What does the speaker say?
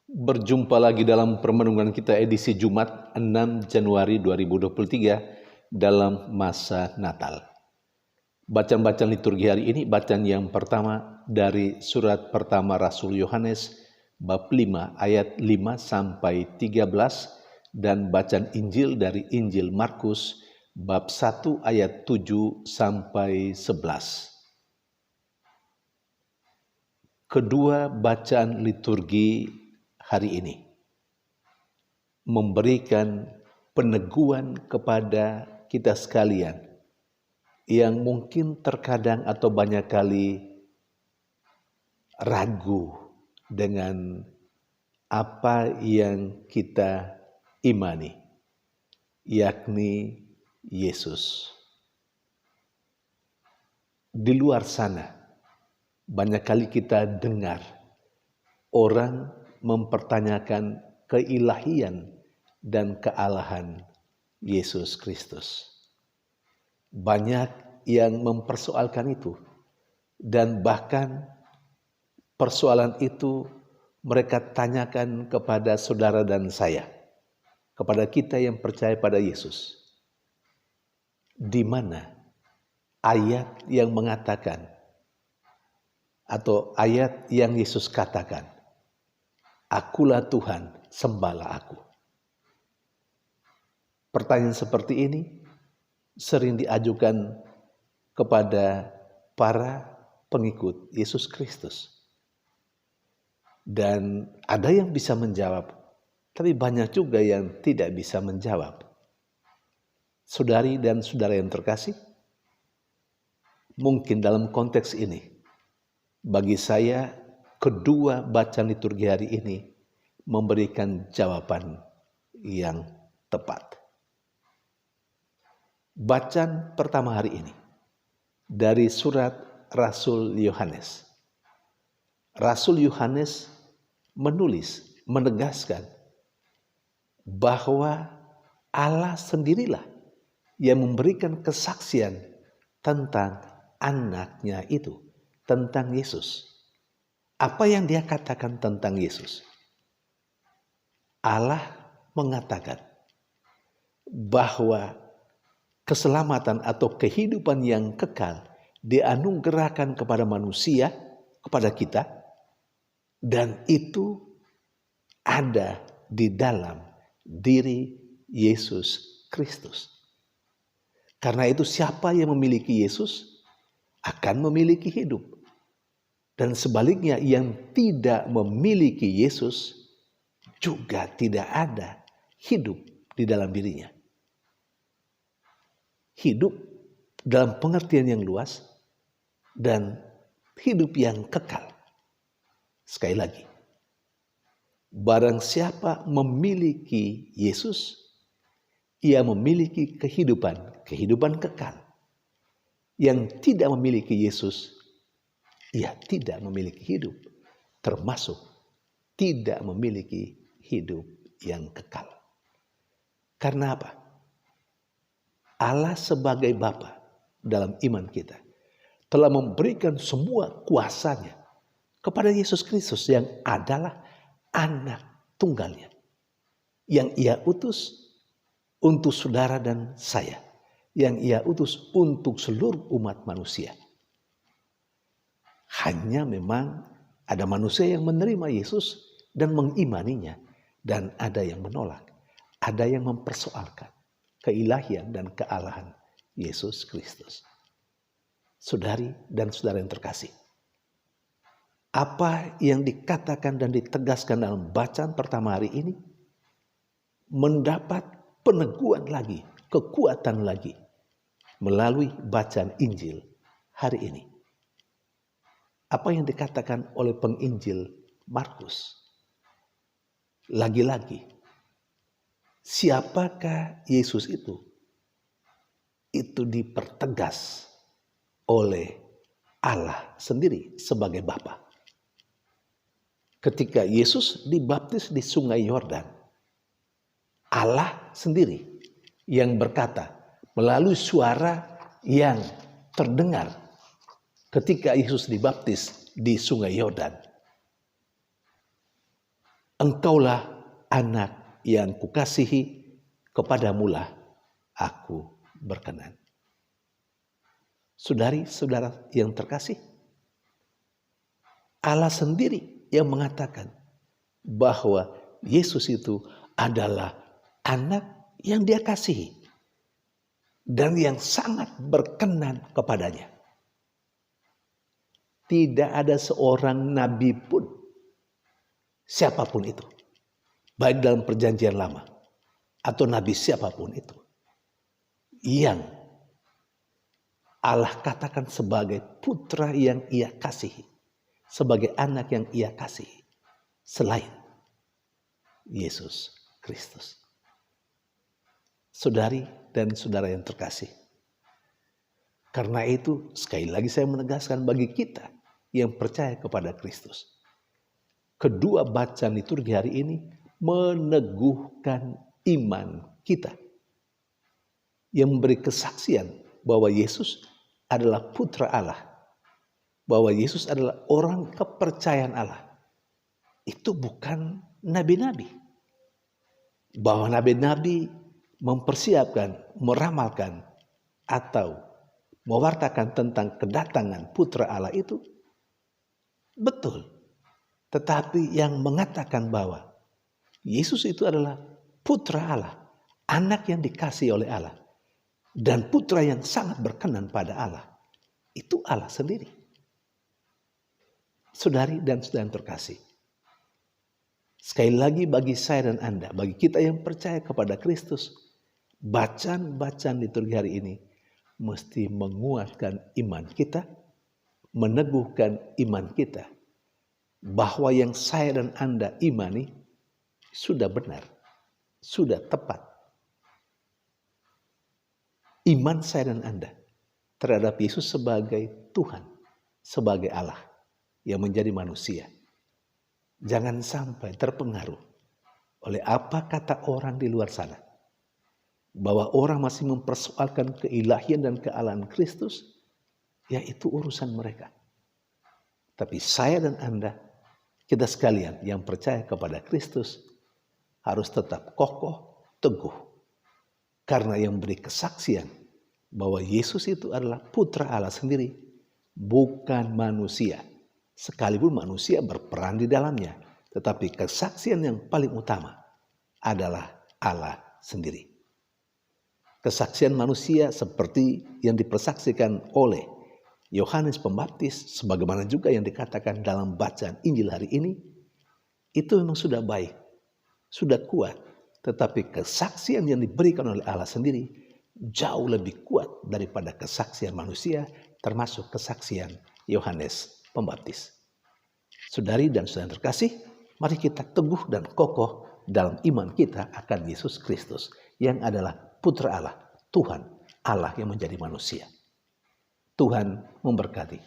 Berjumpa lagi dalam permenungan kita edisi Jumat 6 Januari 2023 dalam masa Natal. Bacaan-bacaan liturgi hari ini, bacaan yang pertama dari surat pertama Rasul Yohanes bab 5 ayat 5 sampai 13 dan bacaan Injil dari Injil Markus bab 1 ayat 7 sampai 11. Kedua bacaan liturgi hari ini memberikan peneguhan kepada kita sekalian yang mungkin terkadang atau banyak kali ragu dengan apa yang kita imani, yakni Yesus. Di luar sana, banyak kali kita dengar orang mempertanyakan keilahian dan kealahan Yesus Kristus. Banyak yang mempersoalkan itu, dan bahkan persoalan itu mereka tanyakan kepada saudara dan saya, kepada kita yang percaya pada Yesus. Di mana ayat yang mengatakan atau ayat yang Yesus katakan, "Akulah Tuhan, sembahlah aku." Pertanyaan seperti ini sering diajukan kepada para pengikut Yesus Kristus. Dan ada yang bisa menjawab, tapi banyak juga yang tidak bisa menjawab. Saudari dan saudara yang terkasih, mungkin dalam konteks ini, bagi saya kedua bacaan liturgi hari ini memberikan jawaban yang tepat. Bacaan pertama hari ini dari surat Rasul Yohanes. Rasul Yohanes menegaskan bahwa Allah sendirilah yang memberikan kesaksian tentang anaknya itu, tentang Yesus. Apa yang dia katakan tentang Yesus? Allah mengatakan bahwa keselamatan atau kehidupan yang kekal dianugerahkan kepada manusia, kepada kita, dan itu ada di dalam diri Yesus Kristus. Karena itu siapa yang memiliki Yesus akan memiliki hidup. Dan sebaliknya yang tidak memiliki Yesus juga tidak ada hidup di dalam dirinya. Hidup dalam pengertian yang luas dan hidup yang kekal. Sekali lagi, barang siapa memiliki Yesus, ia memiliki kehidupan kekal. Yang tidak memiliki Yesus, ia tidak memiliki hidup, termasuk tidak memiliki hidup yang kekal. Karena apa? Allah sebagai Bapa dalam iman kita telah memberikan semua kuasanya kepada Yesus Kristus yang adalah anak tunggalnya, yang ia utus untuk saudara dan saya, yang ia utus untuk seluruh umat manusia. Hanya memang ada manusia yang menerima Yesus dan mengimaninya, dan ada yang menolak, ada yang mempersoalkan keilahian dan kealahan Yesus Kristus. Saudari dan saudara yang terkasih, apa yang dikatakan dan ditegaskan dalam bacaan pertama hari ini mendapat peneguhan lagi, kekuatan lagi melalui bacaan Injil hari ini. Apa yang dikatakan oleh penginjil Markus? Lagi-lagi, siapakah Yesus itu? Itu dipertegas oleh Allah sendiri sebagai Bapa. Ketika Yesus dibaptis di Sungai Yordan, Allah sendiri yang berkata melalui suara yang terdengar ketika Yesus dibaptis di Sungai Yordan, Engkaulah anak yang kukasihi, kepadamulah aku berkenan. Saudari-saudara yang terkasih, Allah sendiri yang mengatakan bahwa Yesus itu adalah anak yang Dia kasihi dan yang sangat berkenan kepadanya. Tidak ada seorang nabi pun, siapapun itu, baik dalam perjanjian lama atau nabi siapapun itu, yang Allah katakan sebagai putra yang Ia kasihi, sebagai anak yang Ia kasihi, selain Yesus Kristus. Saudari dan saudara yang terkasih, karena itu sekali lagi saya menegaskan bagi kita yang percaya kepada Kristus, kedua bacaan liturgi hari ini meneguhkan iman kita, yang memberi kesaksian bahwa Yesus adalah putra Allah, bahwa Yesus adalah orang kepercayaan Allah. Itu bukan nabi-nabi, bahwa nabi-nabi mempersiapkan, meramalkan, atau mewartakan tentang kedatangan putra Allah itu betul. Tetapi yang mengatakan bahwa Yesus itu adalah putra Allah, anak yang dikasihi oleh Allah, dan putra yang sangat berkenan pada Allah, itu Allah sendiri. Saudari dan saudara yang terkasih, sekali lagi bagi saya dan Anda, bagi kita yang percaya kepada Kristus, bacaan-bacaan liturgi hari ini mesti menguatkan iman kita, meneguhkan iman kita, bahwa yang saya dan Anda imani sudah benar, sudah tepat. Iman saya dan Anda terhadap Yesus sebagai Tuhan, sebagai Allah yang menjadi manusia, jangan sampai terpengaruh oleh apa kata orang di luar sana, bahwa orang masih mempersoalkan keilahian dan kealahan Kristus, yaitu urusan mereka. Tapi saya dan Anda, kita sekalian yang percaya kepada Kristus, harus tetap kokoh, teguh. Karena yang beri kesaksian bahwa Yesus itu adalah putra Allah sendiri, bukan manusia. Sekalipun manusia berperan di dalamnya, tetapi kesaksian yang paling utama adalah Allah sendiri. Kesaksian manusia seperti yang dipersaksikan oleh Yohanes Pembaptis, sebagaimana juga yang dikatakan dalam bacaan Injil hari ini, itu memang sudah baik, sudah kuat. Tetapi kesaksian yang diberikan oleh Allah sendiri jauh lebih kuat daripada kesaksian manusia, termasuk kesaksian Yohanes Pembaptis. Saudari dan saudara terkasih, mari kita teguh dan kokoh dalam iman kita akan Yesus Kristus yang adalah putra Allah, Tuhan Allah yang menjadi manusia. Tuhan memberkati.